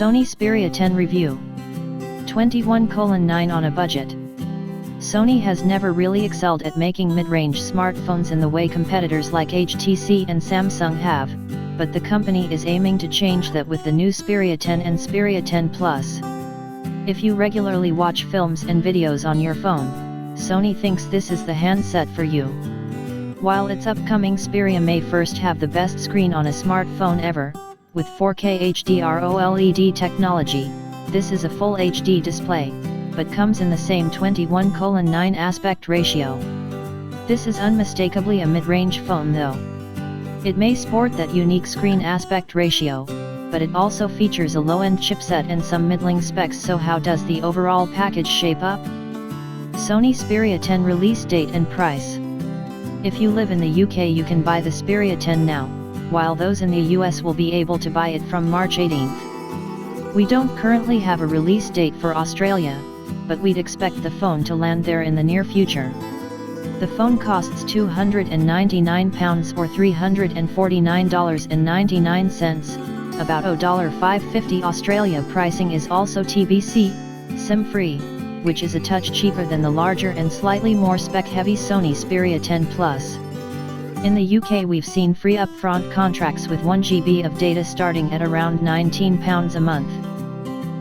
Sony Xperia 10 Review 21:9 on a budget. Sony has never really excelled at making mid-range smartphones in the way competitors like HTC and Samsung have, but the company is aiming to change that with the new Xperia 10 and Xperia 10 Plus. If you regularly watch films and videos on your phone, Sony thinks this is the handset for you. While its upcoming Xperia may first have the best screen on a smartphone ever, with 4K HDR OLED technology, this is a full HD display, but comes in the same 21:9 aspect ratio. This is unmistakably a mid-range phone though. It may sport that unique screen aspect ratio, but it also features a low-end chipset and some middling specs, so how does the overall package shape up? Sony Xperia 10 release date and price. If you live in the UK, you can buy the Xperia 10 now, while those in the US will be able to buy it from March 18th. We don't currently have a release date for Australia, but we'd expect the phone to land there in the near future. The phone costs £299 or $349.99, about $550 Australia. Pricing is also TBC, SIM-free, which is a touch cheaper than the larger and slightly more spec-heavy Sony Xperia 10 Plus. In the UK we've seen free upfront contracts with 1 GB of data starting at around £19 a month.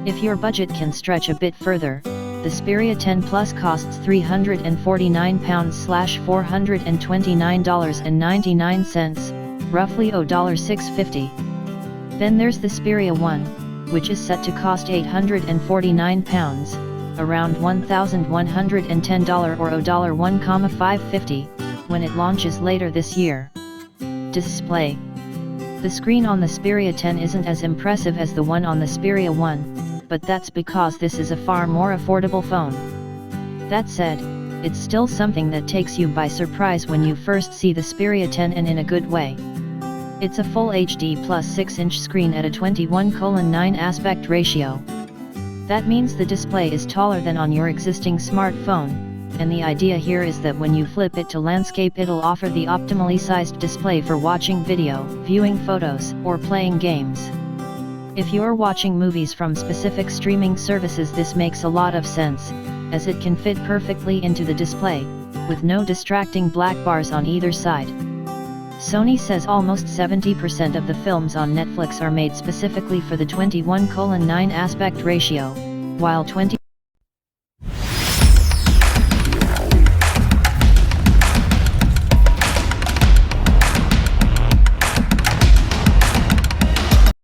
If your budget can stretch a bit further, the Xperia 10 Plus costs £349/$429.99, roughly $650. Then there's the Xperia 1, which is set to cost £849, around $1,110 or $1,550, when it launches later this year. Display. The screen on the Xperia 10 isn't as impressive as the one on the Xperia 1, but that's because this is a far more affordable phone. That said, it's still something that takes you by surprise when you first see the Xperia 10, and in a good way. It's a full HD plus 6-inch screen at a 21:9 aspect ratio. That means the display is taller than on your existing smartphone, and the idea here is that when you flip it to landscape, it'll offer the optimally sized display for watching video, viewing photos, or playing games. If you're watching movies from specific streaming services, this makes a lot of sense, as it can fit perfectly into the display, with no distracting black bars on either side. Sony says almost 70% of the films on Netflix are made specifically for the 21:9 aspect ratio, while 20